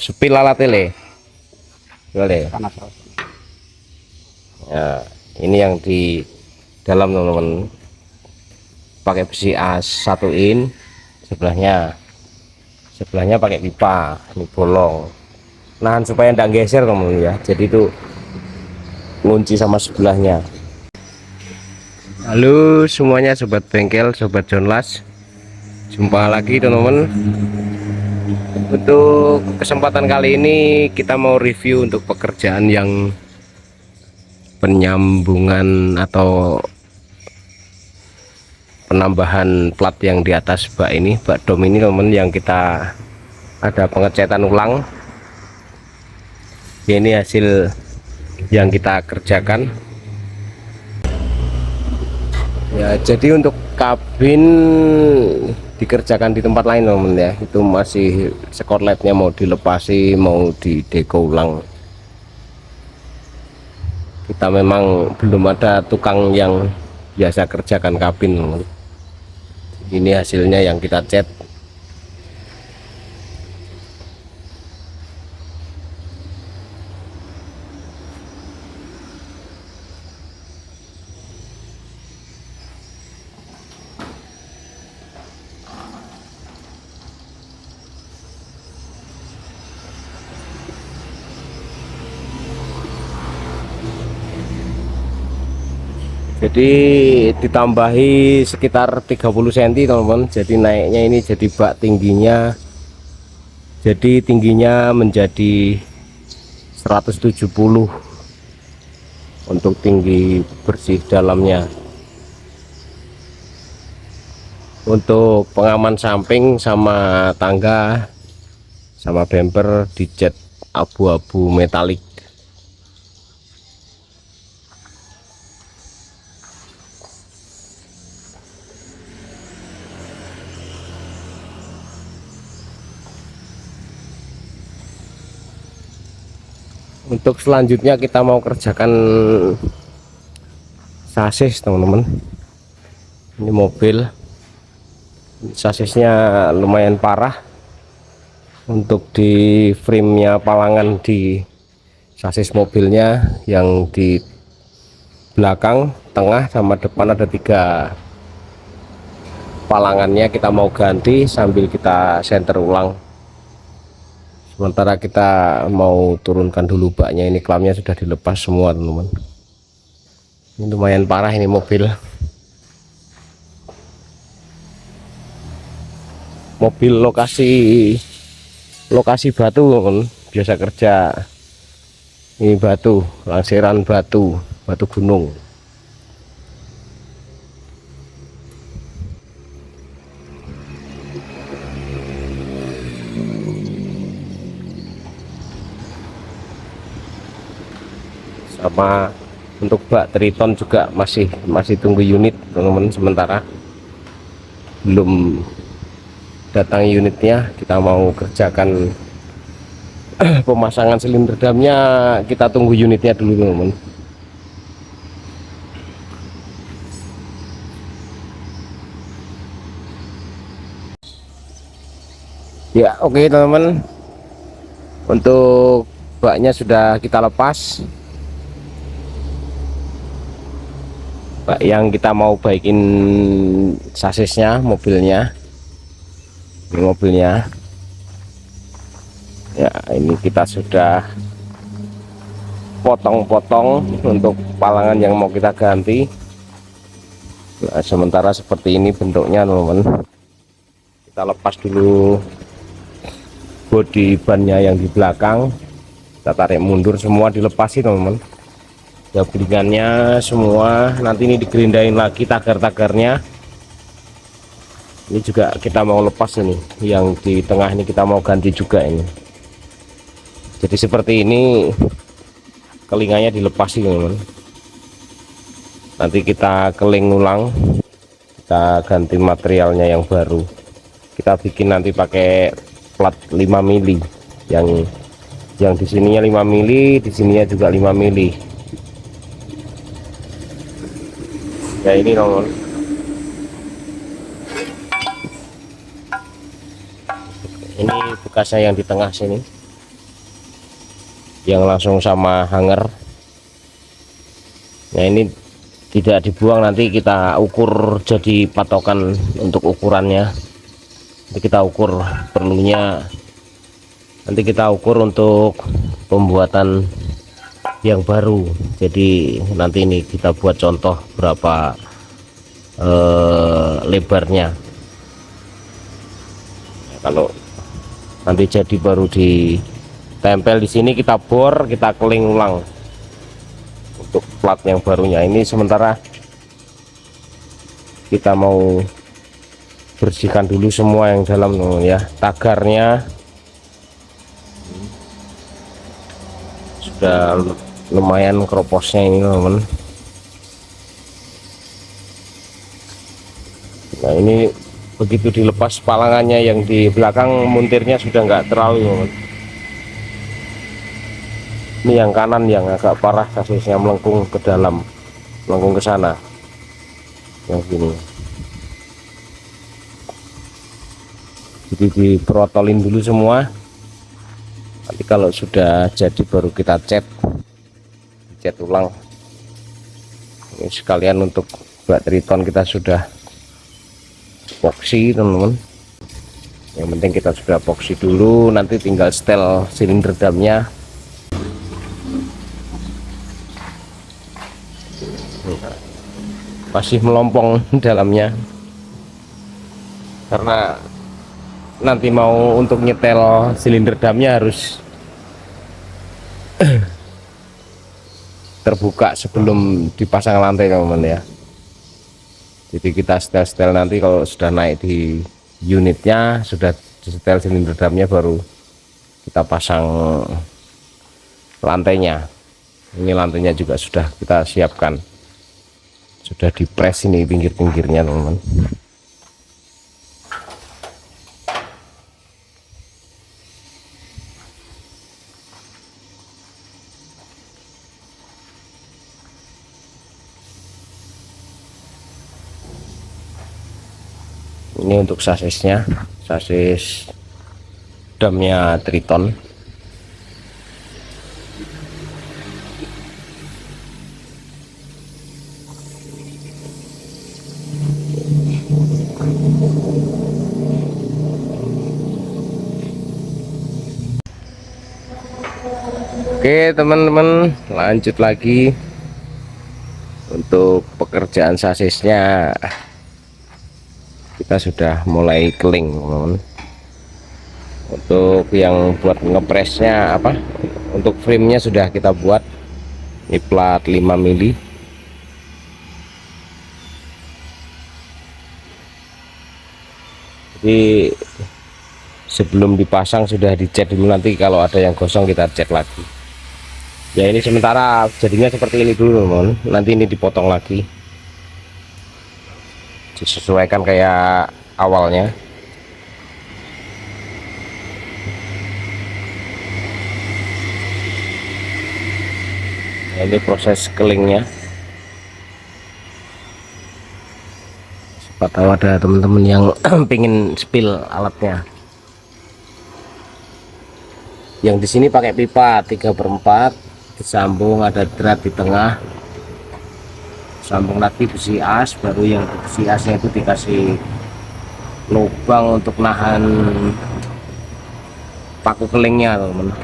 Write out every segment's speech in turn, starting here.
Sepil ala tele. Boleh. panas. Ya, ini yang di dalam teman-teman. Pakai besi as satuin, sebelahnya pakai pipa. Ini bolong. Nahan supaya tidak geser teman-teman ya. Jadi itu kunci sama sebelahnya. Halo semuanya sobat bengkel, sobat Johnlas. Jumpa lagi teman-teman. Untuk kesempatan kali ini kita mau review untuk pekerjaan yang penyambungan atau penambahan plat yang di atas bak ini, bak dom ini teman-teman, yang kita ada pengecetan ulang. Ini hasil yang kita kerjakan ya. Jadi untuk kabin dikerjakan di tempat lain teman ya, itu masih skotletnya mau dilepasi, mau dideko ulang. Kita memang belum ada tukang yang biasa kerjakan kabin teman. Ini hasilnya yang kita cat. Jadi ditambahi sekitar 30 cm teman-teman. Jadi naiknya ini jadi bak tingginya, jadi tingginya menjadi 170 untuk tinggi bersih dalamnya. Untuk pengaman samping sama tangga sama bumper dicat abu-abu metalik. Untuk selanjutnya kita mau kerjakan sasis teman-teman. Ini mobil, sasisnya lumayan parah. Untuk di framenya palangan di sasis mobilnya yang di belakang, tengah sama depan ada 3 palangannya, kita mau ganti sambil kita senter ulang. Sementara kita mau turunkan dulu baknya. Ini klamnya sudah dilepas semua teman-teman. Ini lumayan parah ini mobil. Mobil lokasi batu teman, biasa kerja ini batu, langsiran batu gunung. Sama untuk bak Triton juga masih tunggu unit teman-teman, sementara belum datang unitnya. Kita mau kerjakan pemasangan silinder damnya, kita tunggu unitnya dulu teman-teman. Ya oke teman-teman, untuk baknya sudah kita lepas. Bak yang kita mau baikin sasisnya, mobilnya, ini mobilnya ya. Ini kita sudah potong-potong untuk palangan yang mau kita ganti. Nah, sementara seperti ini bentuknya teman-teman. Kita lepas dulu bodi bannya yang di belakang, kita tarik mundur semua, dilepasi teman-teman ya, belingannya semua. Nanti ini digerindain lagi tagar-tagarnya. Ini juga kita mau lepas, ini yang di tengah ini kita mau ganti juga ini. Jadi seperti ini, kelinganya dilepasi teman-teman. Nanti kita keling ulang, kita ganti materialnya yang baru. Kita bikin nanti pakai plat 5 mili, yang di sininya 5 mili, di sininya juga 5 mili. Ya ini teman-teman. Ini bekasnya yang di tengah sini. yang langsung sama hanger. Nah ini tidak dibuang, nanti kita ukur jadi patokan untuk ukurannya. Nanti kita ukur perlunya, nanti kita ukur untuk pembuatan yang baru. Jadi nanti ini kita buat contoh berapa lebarnya. Kalau nanti jadi baru ditempel di sini, kita bor, kita keling ulang untuk plat yang barunya. Ini sementara kita mau bersihkan dulu semua yang dalam ya, tagarnya sudah lumayan keroposnya ini teman. Nah ini begitu dilepas palangannya yang di belakang, muntirnya sudah nggak terlalu teman. Ini yang kanan yang agak parah, sasisnya melengkung ke dalam, melengkung ke sana yang gini. Jadi diprotolin dulu semua, nanti kalau sudah jadi baru kita cat ulang. Ini sekalian untuk buat triton kita sudah epoxy teman-teman. Yang penting kita sudah epoxy dulu, nanti tinggal setel silinder damnya. Masih melompong dalamnya karena nanti mau untuk nyetel silinder damnya harus terbuka sebelum dipasang lantai teman-teman ya. Jadi kita setel nanti kalau sudah naik di unitnya, sudah disetel silinder damnya, baru kita pasang lantainya. Ini lantainya juga sudah kita siapkan, sudah dipres ini pinggir-pinggirnya teman-teman. Ini untuk sasisnya, sasis damnya Triton. Oke teman-teman, lanjut lagi untuk pekerjaan sasisnya. Kita sudah mulai keling teman-teman. Untuk yang buat ngepresnya apa, untuk framenya sudah kita buat, ini plat 5 mili. Jadi sebelum dipasang sudah dicat dulu, nanti kalau ada yang gosong kita cat lagi. Ya ini sementara jadinya seperti ini dulu teman, nanti ini dipotong lagi disesuaikan kayak awalnya. Nah, ini proses kelingnya. Siapa tahu ada teman-teman yang pingin spill alatnya. Yang di sini pakai pipa 3/4, disambung, ada drat di tengah, sambung lagi besi as, baru yang besi asnya itu dikasih lubang untuk nahan paku kelingnya teman,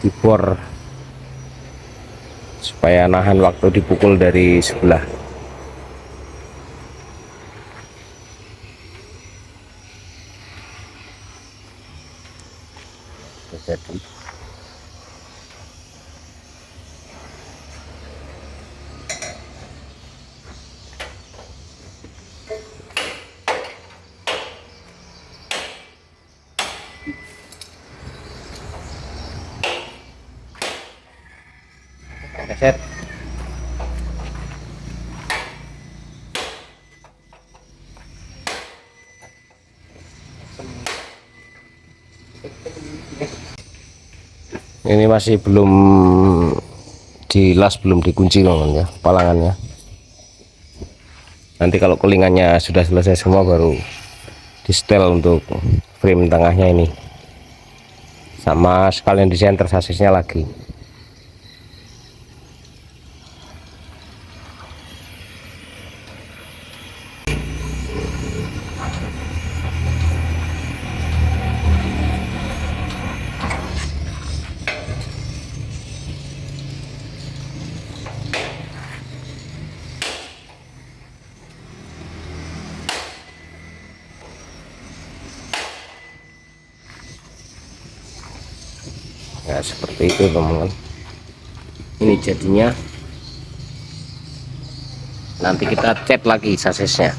dibor supaya nahan waktu dipukul dari sebelah. Jadi set. Ini masih belum dilas, belum dikunci teman ya palangannya. Nanti kalau kelingannya sudah selesai semua baru di setel untuk frame tengahnya ini. sama sekalian di senter sasisnya lagi. Ya seperti itu teman-teman, ini jadinya. Nanti kita cat lagi sasisnya.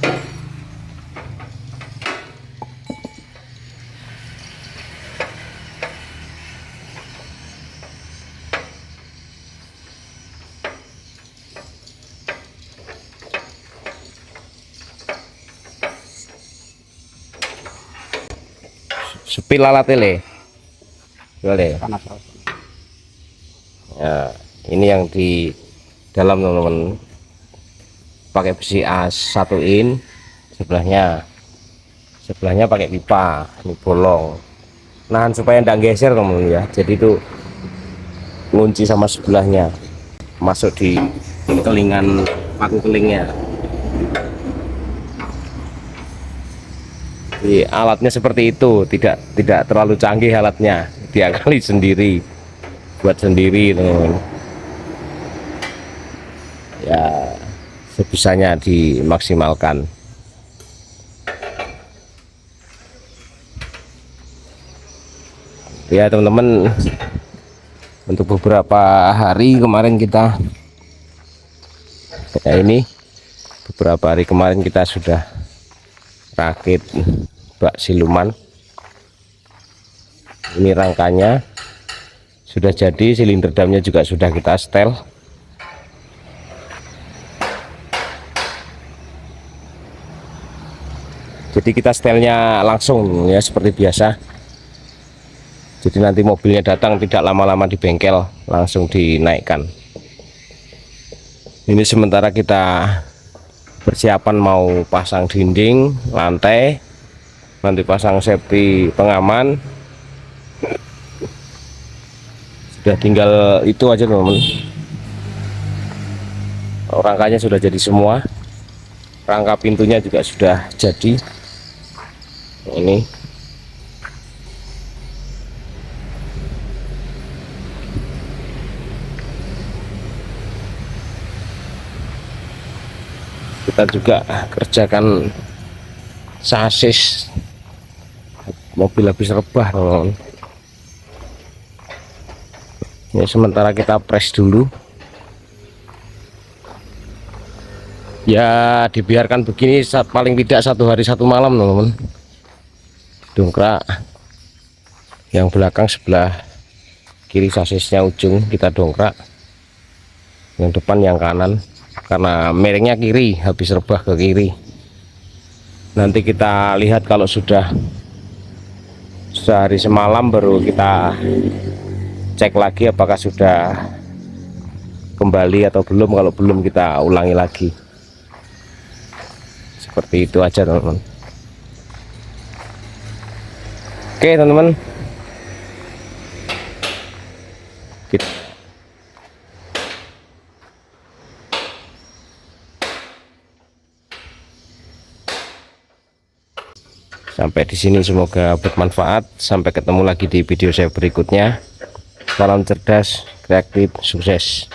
Sepil alat tele boleh ya. Ini yang di dalam teman-teman, pakai besi as 1 in, sebelahnya pakai pipa. Ini bolong, nahan supaya tidak geser teman-teman ya. Jadi itu ngunci sama sebelahnya, masuk di kelingan paku kelingnya. Jadi alatnya seperti itu, tidak terlalu canggih alatnya, diakali sendiri, buat sendiri teman-teman ya, sebisanya dimaksimalkan. Ya teman-teman, untuk beberapa hari kemarin kita beberapa hari kemarin kita sudah rakit bak siluman. Ini rangkanya sudah jadi, silinder damnya juga sudah kita setel. Jadi kita setelnya langsung ya, seperti biasa. Jadi nanti mobilnya datang tidak lama-lama di bengkel, langsung dinaikkan. Ini sementara kita persiapan mau pasang dinding, lantai, nanti pasang safety pengaman. Sudah tinggal itu aja teman-teman. Rangkanya sudah jadi semua, rangka pintunya juga sudah jadi. Ini kita juga kerjakan sasis mobil habis rebah teman-teman. Ini sementara kita press dulu ya, dibiarkan begini paling tidak 1 hari 1 malam teman-teman. Dongkrak yang belakang sebelah kiri sasisnya ujung kita dongkrak, yang depan yang kanan, karena miringnya kiri, habis rebah ke kiri. Nanti kita lihat kalau sudah sehari semalam baru kita cek lagi apakah sudah kembali atau belum. Kalau belum kita ulangi lagi. Seperti itu aja teman-teman. Oke teman-teman, sampai di sini semoga bermanfaat. Sampai ketemu lagi di video saya berikutnya. Salam cerdas, kreatif, sukses.